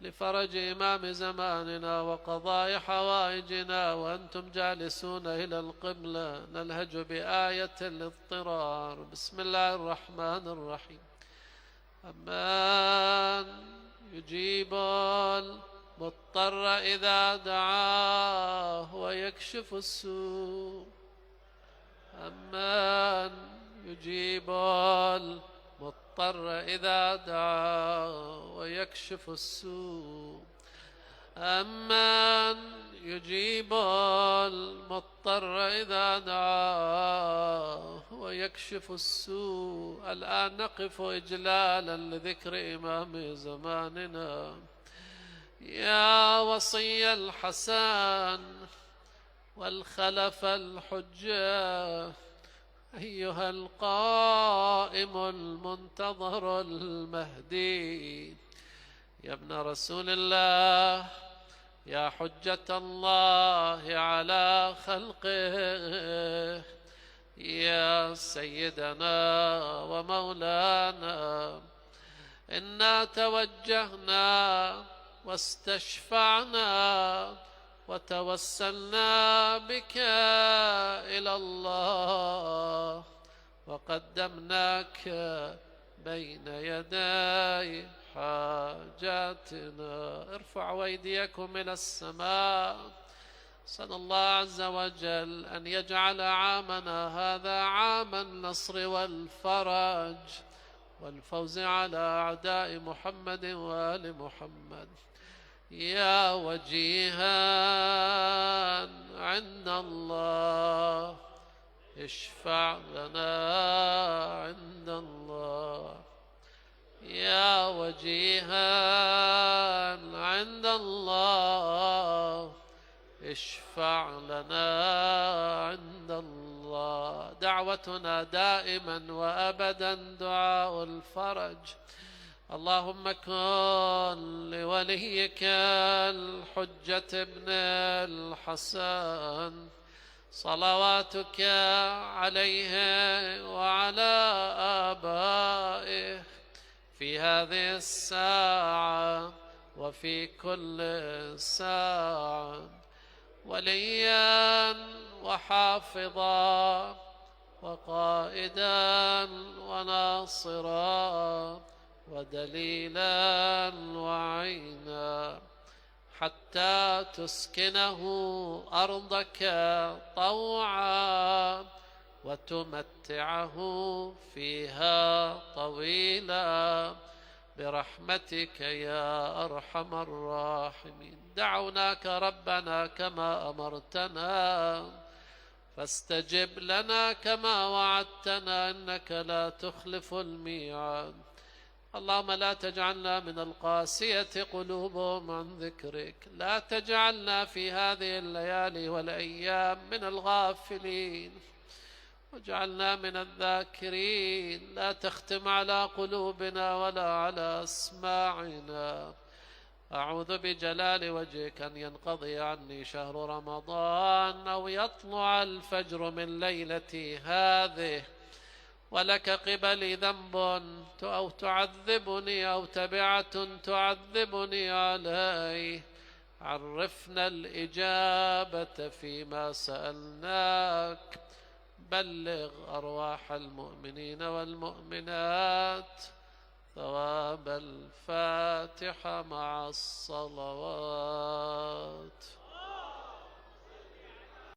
لفرج إمام زماننا وقضاء حوائجنا، وأنتم جالسون إلى القبلة نلهج بآية الاضطرار. بسم الله الرحمن الرحيم. أمن يجيب المضطر إذا دعاه ويكشف السوء. أمن يجيب المضطر إذا دعاه ويكشف السوء. أمن يجيب المضطر إذا دعاه ويكشف السوء. الآن نقف إجلالا لذكر إمام زماننا. يا وصي الحسن والخلف الحجة، أيها القائم المنتظر المهدي، يا ابن رسول الله، يا حجة الله على خلقه، يا سيدنا ومولانا، إنا توجهنا واستشفعنا وتوسلنا بك إلى الله، وقدمناك بين يدي حاجاتنا. ارفعوا أيديكم إلى السماء. صلى الله عز وجل أن يجعل عامنا هذا عام النصر والفرج والفوز على أعداء محمد وآل محمد. يا وجيها عند الله اشفع لنا عند الله. يا وجيها عند الله اشفع لنا عند الله. دعوتنا دائما وأبدا دعاء الفرج. اللهم كن لوليك الحجة ابن الحسن صلواتك عليه وعلى آبائه في هذه الساعة وفي كل ساعة وليا وحافظا وقائدا وناصرا ودليلا وعينا، حتى تسكنه أرضك طوعا وتمتعه فيها طويلا برحمتك يا أرحم الراحمين. دعوناك ربنا كما أمرتنا، فاستجب لنا كما وعدتنا إنك لا تخلف الميعاد. اللهم لا تجعلنا من القاسية قلوبهم عن ذكرك، لا تجعلنا في هذه الليالي والأيام من الغافلين، واجعلنا من الذاكرين. لا تختم على قلوبنا ولا على أسماعنا. أعوذ بجلال وجهك أن ينقضي عني شهر رمضان أو يطلع الفجر من ليلتي هذه ولك قبلي ذنب أو تعذبني أو تبعة تعذبني عليه. عرفنا الإجابة فيما سألناك. بلغ أرواح المؤمنين والمؤمنات ثواب الفاتحة مع الصلوات.